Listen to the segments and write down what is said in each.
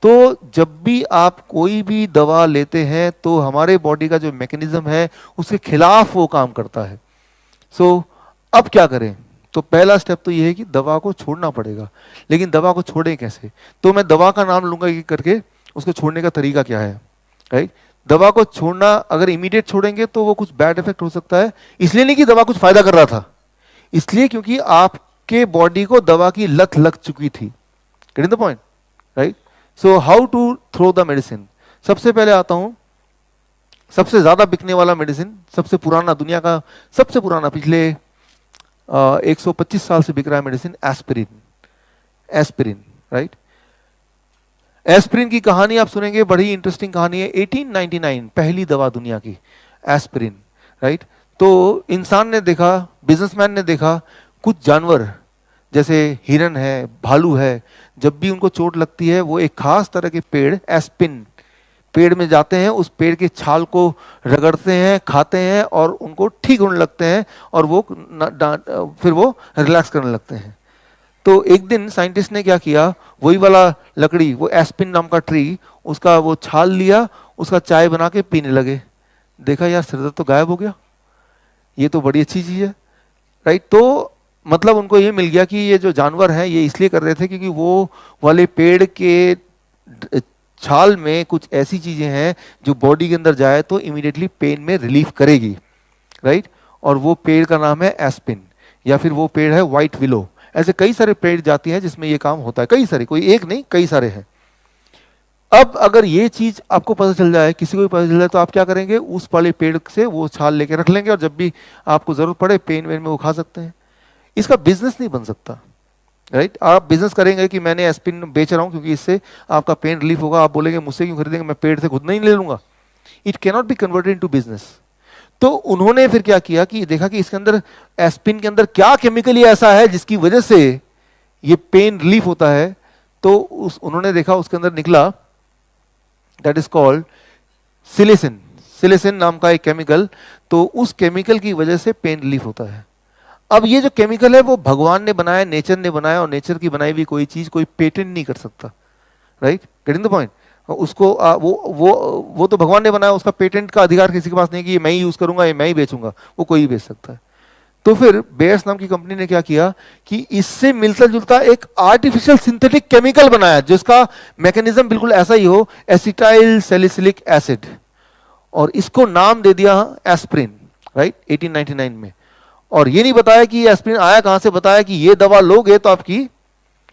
तो जब भी आप कोई भी दवा लेते हैं तो हमारे बॉडी का जो मैकेनिज्म है उसके खिलाफ वो काम करता है। सो अब क्या करें? तो पहला स्टेप तो ये है कि दवा को छोड़ना पड़ेगा। लेकिन दवा को छोड़ें कैसे? तो मैं दवा का नाम लूंगा एक करके, उसको छोड़ने का तरीका क्या है, राइट? दवा को छोड़ना, अगर इमीडिएट छोड़ेंगे तो वो कुछ बैड इफेक्ट हो सकता है। इसलिए नहीं कि दवा कुछ फायदा कर रहा था, इसलिए क्योंकि आपके बॉडी को दवा की लत लग चुकी थी। Getting the point, right? So how to throw the medicine. सबसे पहले आता हूं, सबसे ज्यादा बिकने वाला मेडिसिन, सबसे पुराना, दुनिया का सबसे पुराना, पिछले 125 साल से बिक रहा है medicine, aspirin. Aspirin, right? Aspirin की कहानी आप सुनेंगे, बड़ी इंटरेस्टिंग कहानी है। 1899 पहली दवा दुनिया की, एस्पिरिन, राइट? तो इंसान ने देखा, बिजनेसमैन ने देखा, कुछ जानवर जैसे हिरन है, भालू है, जब भी उनको चोट लगती है वो एक खास तरह के पेड़, एस्पिन पेड़ में जाते हैं, उस पेड़ के छाल को रगड़ते हैं, खाते हैं और उनको ठीक होने लगते हैं और वो फिर वो रिलैक्स करने लगते हैं। तो एक दिन साइंटिस्ट ने क्या किया, वही वाला लकड़ी, वो एस्पिन नाम का ट्री, उसका वो छाल लिया, उसका चाय बना के पीने लगे। देखा यार, सिरदर्द तो गायब हो गया, ये तो बड़ी अच्छी चीज है, राइट? तो मतलब उनको ये मिल गया कि ये जो जानवर हैं ये इसलिए कर रहे थे क्योंकि वो वाले पेड़ के छाल में कुछ ऐसी चीजें हैं जो बॉडी के अंदर जाए तो इमीडिएटली पेन में रिलीफ करेगी, राइट? और वो पेड़ का नाम है एस्पिन, या फिर वो पेड़ है व्हाइट विलो। ऐसे कई सारे पेड़ जाती हैं जिसमें ये काम होता है, कई सारे, कोई एक नहीं, कई सारे हैं। अब अगर ये चीज आपको पता चल जाए, किसी को भी पता चल जाए, तो आप क्या करेंगे, उस वाले पेड़ से वो छाल लेके रख लेंगे और जब भी आपको जरूरत पड़े पेन वेन में वो खा सकते हैं। इसका बिजनेस नहीं बन सकता, राइट? आप बिजनेस करेंगे कि मैंने एस्पिन बेच रहा हूं क्योंकि इससे आपका पेन रिलीफ होगा, आप बोलेंगे मुझसे क्यों खरीदेंगे, मैं पेड़ से खुद नहीं ले लूंगा। It can not be converted into business. तो उन्होंने फिर क्या किया कि देखा कि इसके अंदर, एस्पिन के अंदर क्या केमिकल ही ऐसा है जिसकी वजह से ये पेन रिलीफ होता है। तो उन्होंने देखा उसके अंदर निकला, दैट इज कॉल्ड सिलिसिन। सिलिसिन नाम का एक केमिकल, तो उस केमिकल की वजह से पेन रिलीफ होता है। अब ये जो केमिकल है वो भगवान ने बनाया, नेचर ने बनाया, और नेचर की बनाई हुई कोई चीज कोई पेटेंट नहीं कर सकता, राइट? Getting the point? उसको वो तो भगवान ने बनाया, उसका पेटेंट का अधिकार किसी के पास नहीं कि ये मैं ही यूज करूंगा, ये मैं ही बेचूंगा, वो कोई ही बेच सकता है। तो फिर बेयर्स नाम की कंपनी ने क्या किया कि इससे मिलता जुलता एक आर्टिफिशियल सिंथेटिक केमिकल बनाया जिसका मैकेनिज्म बिल्कुल ऐसा ही हो, एसिटाइल सैलिसिलिक एसिड, और इसको नाम दे दिया एस्प्रिन, राइट? 1899 में। और ये नहीं बताया कि ये एस्प्रिन आया कहां से, बताया कि ये दवा लोगे तो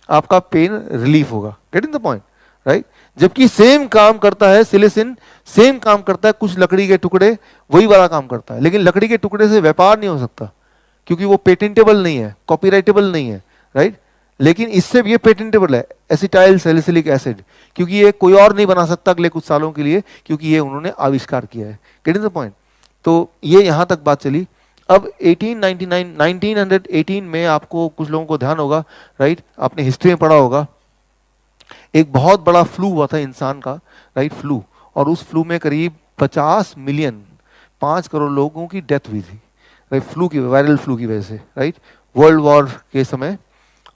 आपका पेन रिलीफ होगा। Getting the point, right? जबकि सेम काम करता है सिलिसिन, सेम काम करता है, कुछ लकड़ी के टुकड़े वही वाला काम करता है, लेकिन लकड़ी के टुकड़े से व्यापार नहीं हो सकता क्योंकि वो पेटेंटेबल नहीं है, कॉपीराइटेबल नहीं है, राइट? लेकिन इससे भी ये पेटेंटेबल है, एसिटाइल सैलिसिलिक एसिड, क्योंकि ये कोई और नहीं बना सकता अगले कुछ सालों के लिए, क्योंकि ये उन्होंने आविष्कार किया है। Getting the point? तो ये यहां तक बात चली। अब 1918 में आपको कुछ लोगों को ध्यान होगा, राइट? आपने हिस्ट्री में पढ़ा होगा, एक बहुत बड़ा फ्लू हुआ था इंसान का, राइट? फ्लू, और उस फ्लू में करीब 50 मिलियन, 5 करोड़ लोगों की डेथ हुई थी, राइट? फ्लू की, वायरल फ्लू की वजह से, राइट? वर्ल्ड वॉर के समय।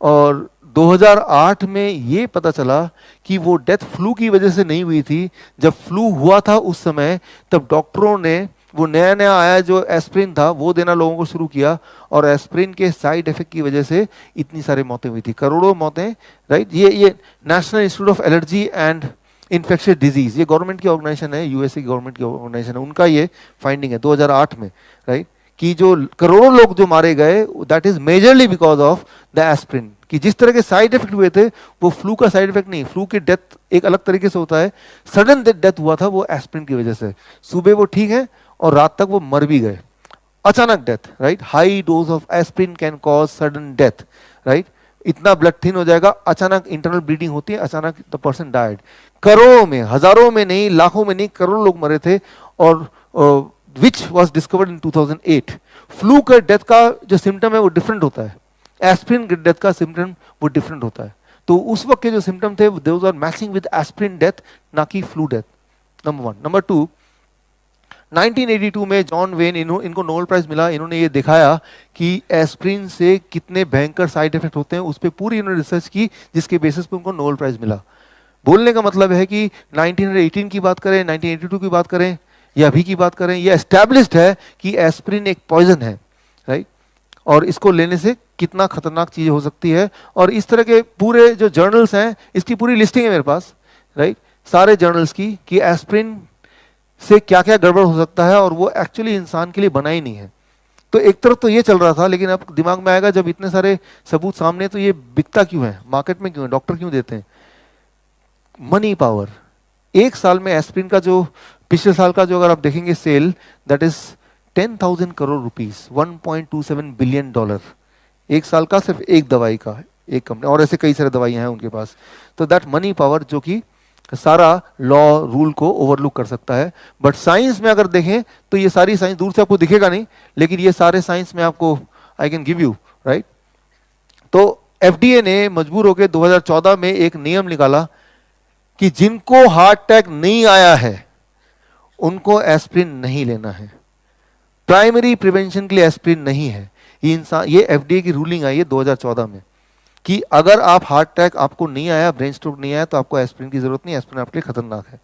और 2008 में ये पता चला कि वो डेथ फ्लू की वजह से नहीं हुई थी। जब फ्लू हुआ था उस समय, तब डॉक्टरों ने वो नया नया आया जो एस्प्रिन था वो देना लोगों को शुरू किया, और एस्प्रिन के साइड इफेक्ट की वजह से इतनी सारी मौतें हुई थी, करोड़ों मौतें, राइट? ये national institute of allergy and infectious disease, ये गवर्नमेंट की ऑर्गेनाइजेशन है, यूएसए की गवर्नमेंट की ऑर्गेनाइजेशन है, उनका ये फाइंडिंग है 2008 में, राइट? कि जो करोड़ों लोग जो मारे गए, that is majorly because of the aspirin. कि जिस तरह के साइड इफेक्ट हुए थे वो फ्लू का साइड इफेक्ट नहीं, फ्लू की डेथ एक अलग तरीके से होता है, सडन डेथ हुआ था वो एस्प्रिन की वजह से। सुबह वो ठीक है और रात तक वो मर भी गए, अचानक death, right? High dose of aspirin can cause sudden death, right? इतना ब्लड थिन हो जाएगा, अचानक इंटरनल ब्लीडिंग होती है, अचानक द पर्सन डाइड। करोड़ों में, हजारों में नहीं, लाखों में नहीं, करोड़ों लोग मरे थे, और which was discovered in 2008। Flu का डेथ का जो सिम्टम है वो डिफरेंट होता है, एस्प्रिन डेथ का सिम्टम वो डिफरेंट होता है। तो उस वक्त के जो सिम्टम थे those are matching with aspirin death, ना कि फ्लू डेथ, नंबर 1। नंबर 2, 1982 में जॉन वेन, इनको नोबेल प्राइज मिला। इन्होंने ये दिखाया कि एस्प्रिन से कितने भयंकर साइड इफेक्ट होते हैं, उस पर पूरी इन्होंने रिसर्च की जिसके बेसिस पे उनको नोबेल प्राइज मिला। बोलने का मतलब है कि 1918 की बात करें, 1982 की बात करें या अभी की बात करें, ये एस्टैब्लिश्ड है कि एस्पिरिन एक पॉइजन है, राइट। और इसको लेने से कितना खतरनाक चीज हो सकती है, और इस तरह के पूरे जो जर्नल्स हैं, इसकी पूरी लिस्टिंग है मेरे पास, राइट, सारे जर्नल्स की, कि एस्पिरिन से क्या क्या गड़बड़ हो सकता है, और वो एक्चुअली इंसान के लिए बना ही नहीं है। तो एक तरफ तो ये चल रहा था, लेकिन अब दिमाग में आएगा जब इतने सारे सबूत सामने, तो ये बिकता क्यों है, मार्केट में क्यों है, डॉक्टर क्यों देते हैं? Money power. एक साल में एस्पिरिन का जो पिछले साल का जो अगर आप देखेंगे sale, that is 10,000 crore rupees, 1.27 billion dollar, एक साल का सिर्फ एक दवाई का, एक कंपनी, और ऐसे कई सारे दवाइयां हैं उनके पास। तो दैट मनी पावर जो कि सारा लॉ रूल को ओवरलुक कर सकता है। बट साइंस में अगर देखें तो ये सारी साइंस दूर से आपको दिखेगा नहीं, लेकिन ये सारे साइंस में आपको I can give you, right. तो एफडीए ने मजबूर होकर 2014 में एक नियम निकाला कि जिनको हार्ट अटैक नहीं आया है उनको एस्पिरिन नहीं लेना है, प्राइमरी प्रिवेंशन के लिए एस्पिरिन नहीं है। ये एफडीए की रूलिंग आई है 2014 में कि अगर आप हार्ट अटैक आपको नहीं आया, ब्रेन स्ट्रोक नहीं आया, तो आपको एस्पिरिन की जरूरत नहीं, एस्पिरिन आपके लिए खतरनाक है।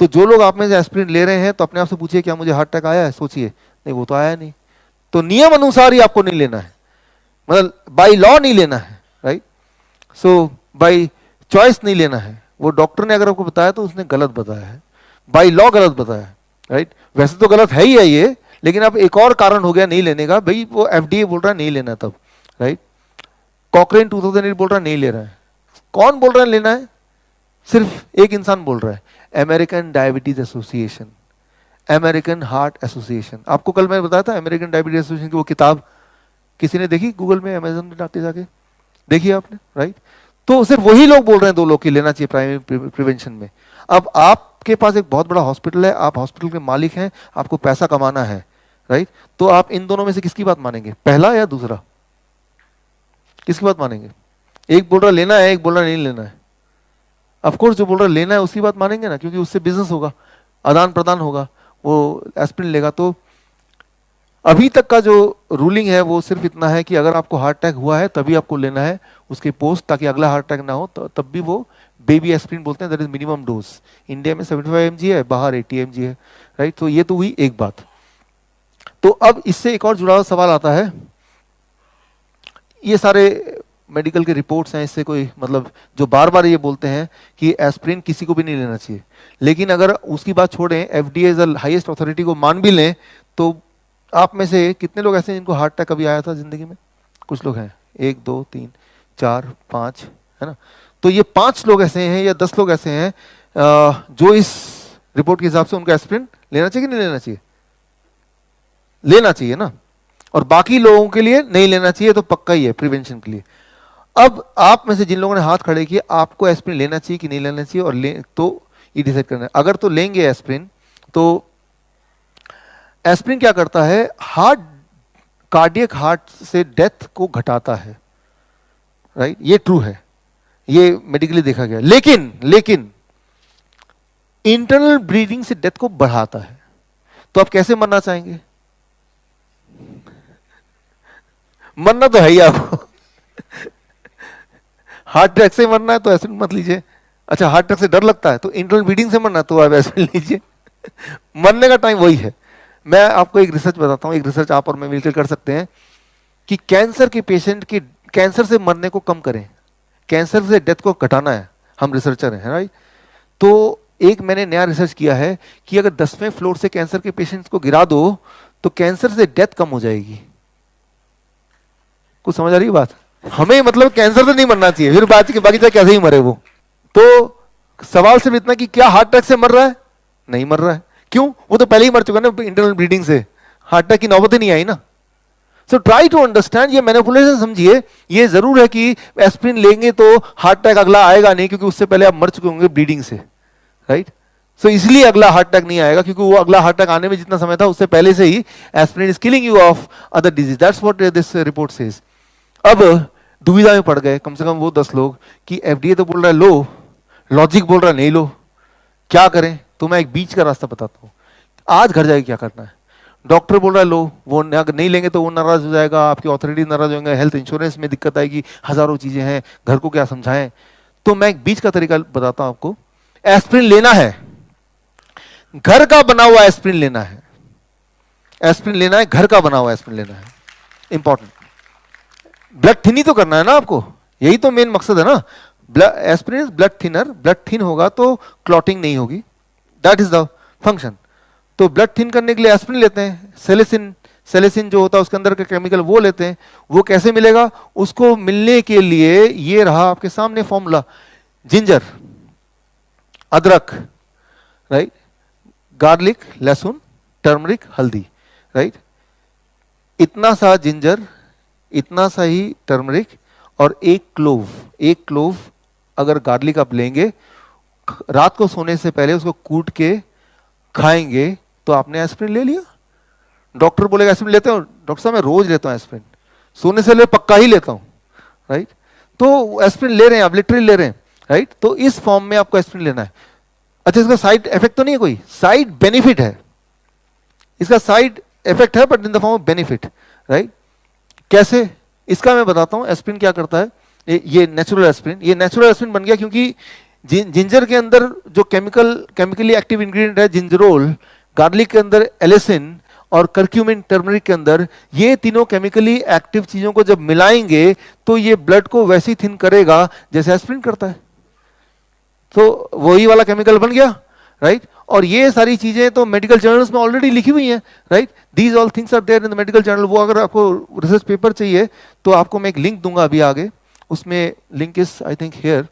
तो जो लोग आप में से एस्पिरिन ले रहे हैं, तो अपने आप से पूछिए क्या मुझे हार्ट अटैक आया है, सोचिए, नहीं वो तो आया नहीं। तो नियम अनुसार ही आपको नहीं लेना है, मतलब बाई लॉ नहीं लेना है, राइट। सो बाई चॉइस नहीं लेना है। वो डॉक्टर ने अगर आपको बताया तो उसने गलत बताया है, बाई लॉ गलत बताया है, राइट। वैसे तो गलत है ही है ये, लेकिन अब एक और कारण हो गया नहीं लेने का, भाई वो एफडीए बोल रहा है नहीं लेना तब, राइट। कॉकरेन 2008 बोल रहा है नहीं ले रहा है। कौन बोल रहा है लेना है? सिर्फ एक इंसान बोल रहा है, American diabetes association, American heart association. आपको कल मैंने बताया था अमेरिकन डायबिटीज एसोसिएशन की वो किताब किसी ने देखी? गूगल में, अमेजन में जाके जाके देखिए आपने, राइट। तो सिर्फ वही लोग बोल रहे हैं दो लोग की लेना चाहिए प्राइमरी प्रिवेंशन में। अब आपके पास एक बहुत बड़ा हॉस्पिटल है, आप हॉस्पिटल के मालिक हैं, आपको पैसा कमाना है, राइट। तो आप इन दोनों में से किसकी बात मानेंगे, पहला या दूसरा? किसकी बात मानेंगे? एक बोल रहा लेना है, एक बोल रहा नहीं लेना है। ऑफ कोर्स जो बोल रहा लेना है उसकी बात मानेंगे ना, क्योंकि उससे बिजनेस होगा, आदान प्रदान होगा, वो एस्पिरिन लेगा। तो अभी तक का जो रूलिंग है वो सिर्फ इतना है कि अगर आपको हार्ट अटैक हुआ है तभी आपको लेना है उसके पोस्ट, ताकि अगला हार्ट अटैक ना हो। तो तब भी वो बेबी एस्पिरिन बोलते हैं, that is minimum dose. India में 75 mg है, बाहर 80 mg है, राइट। तो ये तो हुई एक बात। तो अब इससे एक और जुड़ा हुआ सवाल आता है, ये सारे मेडिकल के रिपोर्ट्स हैं, इससे कोई मतलब जो बार बार ये बोलते हैं कि एस्पिरिन किसी को भी नहीं लेना चाहिए, लेकिन अगर उसकी बात छोड़ें, FDA is the highest authority को मान भी लें, तो आप में से कितने लोग ऐसे हैं जिनको हार्ट अटैक कभी आया था जिंदगी में? कुछ लोग हैं, 1 2 3 4 5, है ना। तो ये 5 लोग ऐसे हैं या 10 लोग ऐसे हैं जो इस रिपोर्ट के हिसाब से उनको एस्पिरिन लेना चाहिए कि नहीं लेना चाहिए? लेना चाहिए ना। और बाकी लोगों के लिए नहीं लेना चाहिए, तो पक्का ही है प्रिवेंशन के लिए। अब आप में से जिन लोगों ने हाथ खड़े किए, आपको एस्पिरिन लेना चाहिए कि नहीं लेना चाहिए, और तो ये डिसाइड करना है। अगर तो लेंगे एस्पिरिन, तो एस्पिरिन क्या करता है, कार्डियक हार्ट से डेथ को घटाता है, राइट। ये ट्रू है, ये मेडिकली देखा गया। लेकिन इंटरनल ब्लीडिंग से डेथ को बढ़ाता है। तो आप कैसे मरना चाहेंगे? मरना तो है ही आपको हार्ट अटैक से मरना है तो एस्पिरिन मत लीजिए। अच्छा, हार्ट अटैक से डर लगता है तो इंटरनल ब्लीडिंग से मरना, तो आप एस्पिरिन लीजिए मरने का टाइम वही है। मैं आपको एक रिसर्च बताता हूँ, एक रिसर्च आप और मैं मिलकर कर सकते हैं कि कैंसर के पेशेंट की कैंसर से मरने को कम करें, कैंसर से डेथ को घटाना है। हम रिसर्चर हैं, राइट। तो एक मैंने नया रिसर्च किया है कि अगर 10वें फ्लोर से कैंसर के पेशेंट्स को गिरा दो तो कैंसर से डेथ कम हो जाएगी। कुछ समझ आ रही है बात? हमें मतलब कैंसर से नहीं मरना चाहिए, फिर बाकी चाहे कैसे ही मरे वो। तो सवाल सिर्फ इतना कि क्या हार्ट अटैक से मर रहा है? नहीं मर रहा है। क्यों? वो तो पहले ही मर चुका ना इंटरनल ब्लीडिंग से, हार्ट अटैक की नौबत ही नहीं आई ना। सो ट्राई टू अंडरस्टैंड, ये मैनिपुलेशन समझिए। ये जरूर है कि एस्पिरिन लेंगे तो हार्ट अटैक अगला आएगा नहीं, क्योंकि उससे पहले आप मर चुके होंगे ब्लीडिंग से, राइट। सो इसलिए अगला हार्ट अटैक नहीं आएगा, क्योंकि वो अगला हार्ट अटैक आने में जितना समय था उससे पहले से ही aspirin is killing you of other disease. That's what this report says. अब दुविधा में पड़ गए कम से कम वो 10 लोग कि एफडीए तो बोल रहा है लो, लॉजिक बोल रहा है नहीं लो, क्या करें? तो मैं एक बीच का रास्ता बताता हूँ। आज घर जाके क्या करना है? डॉक्टर बोल रहा है लो, वो अगर नहीं लेंगे तो वो नाराज हो जाएगा, आपकी अथॉरिटी नाराज होंगे, हेल्थ इंश्योरेंस में दिक्कत आएगी, हजारों चीजें हैं, घर को क्या समझाएं। तो मैं एक बीच का तरीका बताता हूं आपको एस्प्रिन लेना है, घर का बना हुआ एस्प्रिन लेना है, एस्प्रिन लेना है, घर का बना हुआ एस्प्रिन लेना है, इंपॉर्टेंट। ब्लड थिन ही तो करना है ना आपको, यही तो मेन मकसद है ना। Aspirin is blood thinner, blood thin होगा तो क्लॉटिंग नहीं होगी, दैट इज द फंक्शन। तो ब्लड थिन करने के लिए एस्प्रिन लेते हैं, सेलेसिन, सेलेसिन जो होता है उसके अंदर का केमिकल वो लेते हैं। वो कैसे मिलेगा, उसको मिलने के लिए ये रहा आपके सामने फॉर्मूला, जिंजर, अदरक, राइट, गार्लिक, लहसुन, टर्मरिक, हल्दी, राइट। इतना सा जिंजर, इतना सा ही टर्मरिक और एक क्लोव अगर गार्लिक आप लेंगे, रात को सोने से पहले उसको कूट के खाएंगे तो आपने एस्प्रिन ले लिया। डॉक्टर बोलेगा एस्प्रिन लेते हो, डॉक्टर साहब मैं रोज लेता हूं एस्प्रिन, सोने से पहले पक्का ही लेता हूं, राइट। तो एस्प्रिन ले रहे हैं आप, लिटरली ले रहे हैं, राइट। तो इस फॉर्म में आपको एस्प्रिन लेना है। अच्छा, इसका साइड इफेक्ट तो नहीं है, कोई साइड बेनिफिट है, इसका साइड इफेक्ट है but in the form of benefit, right. कैसे, इसका मैं बताता हूं। एस्प्रिन क्या करता है, ये नेचुरल एस्प्रिन, ये नेचुरल एस्प्रिन बन गया क्योंकि जिंजर के अंदर जो केमिकली एक्टिव इंग्रेडिएंट है जिंजरोल, गार्लिक के अंदर एलिसिन और कर्क्यूमिन टर्मरिक के अंदर, ये तीनों केमिकली एक्टिव चीजों को जब मिलाएंगे तो ये ब्लड को वैसे ही थिन करेगा जैसे एस्प्रिन करता है। तो वही वाला केमिकल बन गया, राइट। और ये सारी चीजें तो मेडिकल जर्नल्स में ऑलरेडी लिखी हुई हैं, right. These all things are there in the medical journal. वो अगर आपको रिसर्च पेपर चाहिए तो आपको मैं एक लिंक दूंगा अभी आगे, उसमें link is I think here,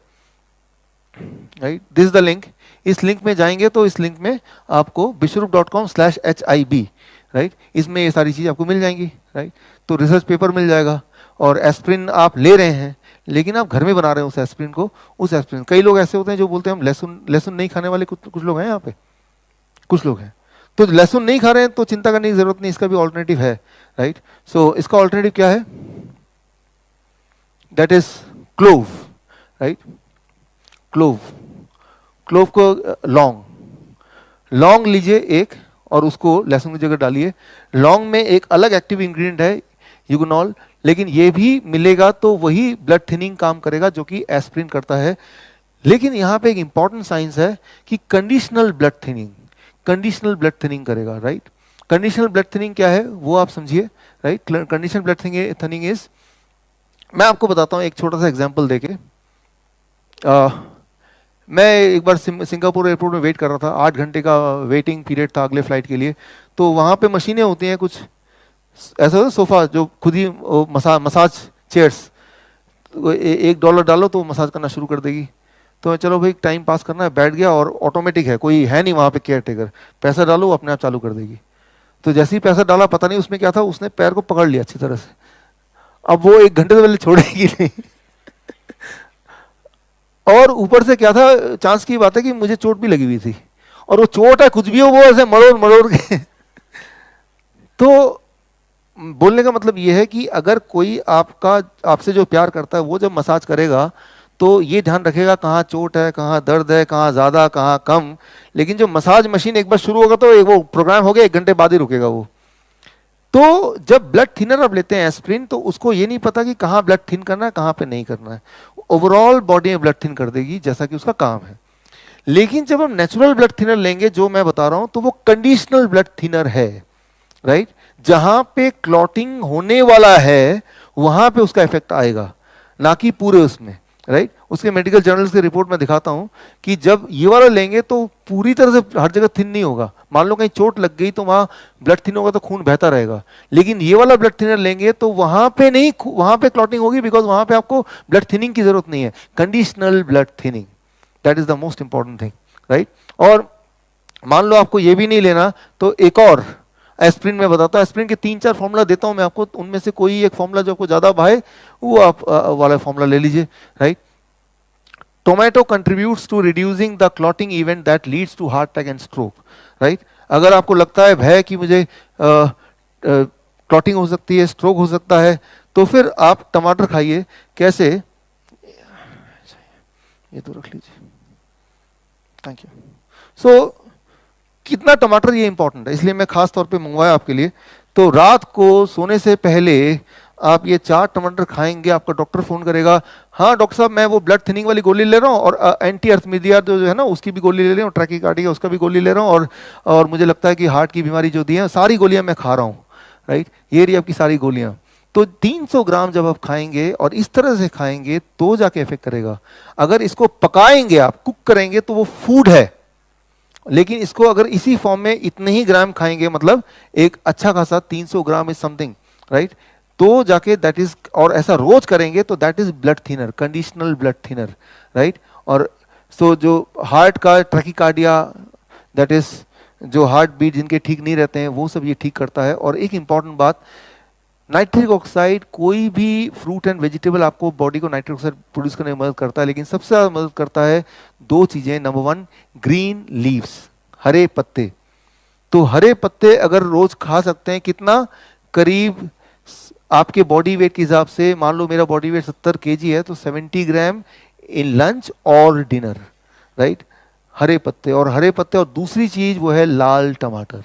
right, this the link. इस लिंक में जाएंगे तो इस लिंक में आपको bishrup.com/HIB, राइट, इसमें ये सारी चीज़ आपको मिल जाएंगी, राइट। तो रिसर्च पेपर मिल जाएगा। और एस्प्रिन आप ले रहे हैं लेकिन आप घर में बना रहे हैं उस एस्प्रिन को, उस एस्प्रिन, कई लोग ऐसे होते हैं जो बोलते हैं हम लहसुन नहीं खाने वाले, कुछ लोग हैं यहाँ पे, कुछ लोग हैं। तो लहसुन नहीं खा रहे हैं तो चिंता करने की जरूरत नहीं, इसका भी ऑल्टरनेटिव है, राइट। सो इसका ऑल्टरनेटिव क्या है, that is clove, right. Clove को लौंग लीजिए एक और उसको लहसुन की जगह डालिए। लौंग में एक अलग एक्टिव इंग्रेडिएंट है यूगोनॉल, लेकिन ये भी मिलेगा तो वही ब्लड थिनिंग काम करेगा जो कि एस्प्रिन करता है। लेकिन यहाँ पे एक इंपॉर्टेंट साइंस है कि कंडीशनल ब्लड थिनिंग करेगा, राइट। कंडीशनल ब्लड थिनिंग क्या है वो आप समझिए, right. Conditional blood thinning is, मैं आपको बताता हूँ एक छोटा सा एग्जाम्पल देके। मैं एक बार सिंगापुर एयरपोर्ट में वेट कर रहा था, 8 घंटे का वेटिंग पीरियड था अगले फ्लाइट के लिए। तो वहाँ पे मशीनें होती हैं कुछ ऐसा होता है, सोफा जो खुद ही मसाज चेयर्स, $1 डालो तो मसाज करना शुरू कर देगी। तो चलो भाई टाइम पास करना है, बैठ गया और ऑटोमेटिक है, कोई है नहीं वहाँ पे केयर टेकर, पैसा डालो अपने आप चालू कर देगी। तो जैसे ही पैसा डाला पता नहीं उसमें क्या था, उसने पैर को पकड़ लिया अच्छी तरह से। अब वो 1 घंटे से पहले छोड़ेगी नहीं। और ऊपर से क्या था, चांस की बात है कि मुझे चोट भी लगी हुई थी, और वो चोट है कुछ भी हो वो ऐसे मरोड़ के। तो बोलने का मतलब ये है कि अगर कोई आपसे जो प्यार करता है वो जब मसाज करेगा तो ये ध्यान रखेगा कहाँ चोट है, कहाँ दर्द है, कहाँ ज़्यादा कहाँ कम। लेकिन जो मसाज मशीन एक बार शुरू होगा तो वो प्रोग्राम हो गया, 1 घंटे बाद ही रुकेगा वो। तो जब ब्लड थिनर आप लेते हैं एस्प्रिन, तो उसको ये नहीं पता कि कहाँ ब्लड थिन करना है कहाँ पे नहीं करना है, ओवरऑल बॉडी में ब्लड थिन कर देगी जैसा कि उसका काम है। लेकिन जब हम नेचुरल ब्लड थिनर लेंगे जो मैं बता रहा हूं, तो वो कंडीशनल ब्लड थिनर है, राइट। जहां पे क्लॉटिंग होने वाला है वहां पे उसका इफेक्ट आएगा, ना कि पूरे उसमें, राइट। उसके मेडिकल जर्नल्स की रिपोर्ट में दिखाता हूं कि जब ये वाला लेंगे तो पूरी तरह से हर जगह थिन नहीं होगा। मान लो कहीं चोट लग गई तो वहां ब्लड थिन होगा तो खून बहता रहेगा। लेकिन ये वाला ब्लड थिनर लेंगे तो वहां पे नहीं, वहां पे क्लॉटिंग होगी, बिकॉज वहां पे आपको ब्लड थिनिंग की जरूरत नहीं है, conditional blood thinning, that is the most important thing, right. और मान लो आपको ये भी नहीं लेना तो एक और एस्प्रिन में बताता हूँ। एस्प्रिन के 3-4 फॉर्मूला देता हूं मैं आपको, उनमें से कोई एक फॉर्मूला जो आपको ज्यादा भाए वो आप वाला फॉर्मूला ले लीजिए, right. Tomato contributes to reducing the clotting event that leads to heart attack and stroke, right. अगर आपको लगता है भय कि मुझे क्लॉटिंग हो सकती है, स्ट्रोक हो सकता है, तो फिर आप टमाटर खाइए। कैसे, ये तो रख लीजिए, थैंक यू। सो कितना टमाटर, ये इंपॉर्टेंट है, इसलिए मैं खास तौर पे मंगवाया आपके लिए। तो रात को सोने से पहले आप ये 4 टमाटर खाएंगे, आपका डॉक्टर फोन करेगा, हाँ डॉक्टर साहब मैं वो ब्लड थिनिंग वाली गोली ले रहा हूँ और एंटी अर्थमिदिया जो है ना उसकी भी गोली ले रहा हूँ, ट्रैकीकार्डिया उसका भी गोली ले रहा हूँ, और मुझे लगता है कि हार्ट की बीमारी जो दी है सारी गोलियां मैं खा रहा हूँ, राइट, ये रही आपकी सारी गोलियां। तो 300 ग्राम जब आप खाएंगे और इस तरह से खाएंगे तो जाके इफेक्ट करेगा। अगर इसको पकाएंगे, आप कुक करेंगे, तो वो फूड है, लेकिन इसको अगर इसी फॉर्म में इतने ही ग्राम खाएंगे, मतलब एक अच्छा खासा 300 ग्राम इज समथिंग, राइट, तो जाके दैट इज, और ऐसा रोज करेंगे तो that is blood thinner, conditional blood thinner, right. और सो जो हार्ट का ट्रैकीकार्डिया, दैट इज जो हार्ट बीट जिनके ठीक नहीं रहते हैं, वो सब ये ठीक करता है। और एक इंपॉर्टेंट बात, नाइट्रिक ऑक्साइड, कोई भी फ्रूट एंड वेजिटेबल आपको बॉडी को नाइट्रिक ऑक्साइड प्रोड्यूस करने में मदद करता है, लेकिन सबसे ज़्यादा मदद करता है 2 चीज़ें। नंबर 1, ग्रीन लीव्स, हरे पत्ते। तो हरे पत्ते अगर रोज खा सकते हैं, कितना, करीब आपके बॉडी वेट के हिसाब से, मान लो मेरा बॉडी वेट 70 kg है, तो 70 ग्राम इन लंच और डिनर, राइट, हरे पत्ते। और हरे पत्ते, और दूसरी चीज वो है लाल टमाटर,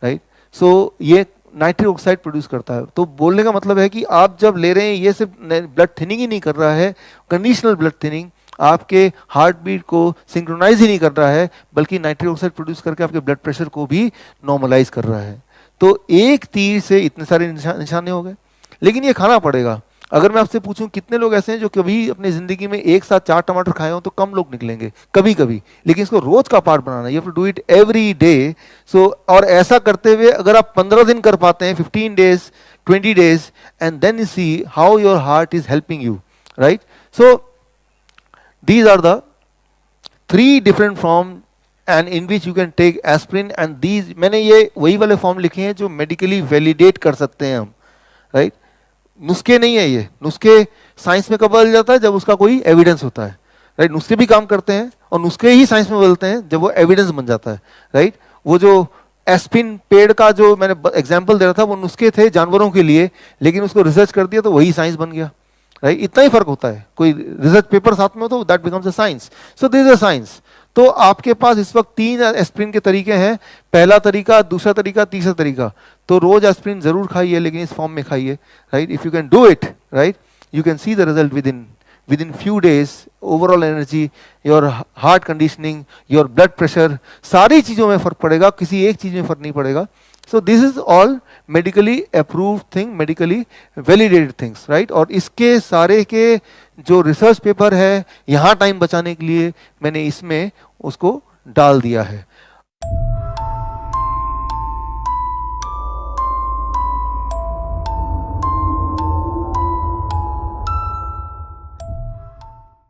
राइट। सो ये नाइट्रिक ऑक्साइड प्रोड्यूस करता है। तो बोलने का मतलब है कि आप जब ले रहे हैं, ये सिर्फ ब्लड थिनिंग ही नहीं कर रहा है, कंडीशनल ब्लड थिनिंग, आपके हार्ट बीट को सिंक्रोनाइज ही नहीं कर रहा है, बल्कि नाइट्रिक ऑक्साइड प्रोड्यूस करके आपके ब्लड प्रेशर को भी नॉर्मलाइज कर रहा है। तो एक तीर से इतने सारे निशाने हो गए। लेकिन ये खाना पड़ेगा। अगर मैं आपसे पूछूं कितने लोग ऐसे हैं जो कभी अपनी जिंदगी में एक साथ 4 टमाटर खाए हो, तो कम लोग निकलेंगे, कभी कभी। लेकिन इसको रोज का पार्ट बनाना, you have to do it every day. So और ऐसा करते हुए अगर आप 15 दिन कर पाते हैं, 15 days, 20 days, and then you see how your heart is helping you, right. So these are the 3 different form and in which you can take aspirin, and these, मैंने ये वही वाले फॉर्म लिखे हैं जो मेडिकली वैलिडेट कर सकते हैं हम, राइट। नुस्खे नहीं है ये, नुस्खे साइंस में कब बदल जाता है, जब उसका कोई एविडेंस होता है, राइट। नुस्खे भी काम करते हैं और नुस्खे ही साइंस में बदलते हैं जब वो एविडेंस बन जाता है, राइट। वो जो एस्पिन पेड़ का जो मैंने एग्जाम्पल दे रहा था, वो नुस्खे थे जानवरों के लिए, लेकिन उसको रिसर्च कर दिया तो वही साइंस बन गया, राइट। इतना ही फर्क होता है, कोई रिसर्च पेपर साथ में हो तो that becomes a science. So this is a science. तो आपके पास इस वक्त 3 एस्पिरिन के तरीके हैं, पहला तरीका, दूसरा तरीका, तीसरा तरीका। तो रोज एस्पिरिन जरूर खाइए, लेकिन इस फॉर्म में खाइए, right. If you can do it, right, you can see the result with in few days. Overall energy, your heart conditioning, your blood pressure, सारी चीजों में फर्क पड़ेगा, किसी एक चीज में फर्क नहीं पड़ेगा। So this is all medically approved thing, medically validated things, right? और इसके सारे के जो रिसर्च पेपर है, यहाँ टाइम बचाने के लिए मैंने इसमें उसको डाल दिया है।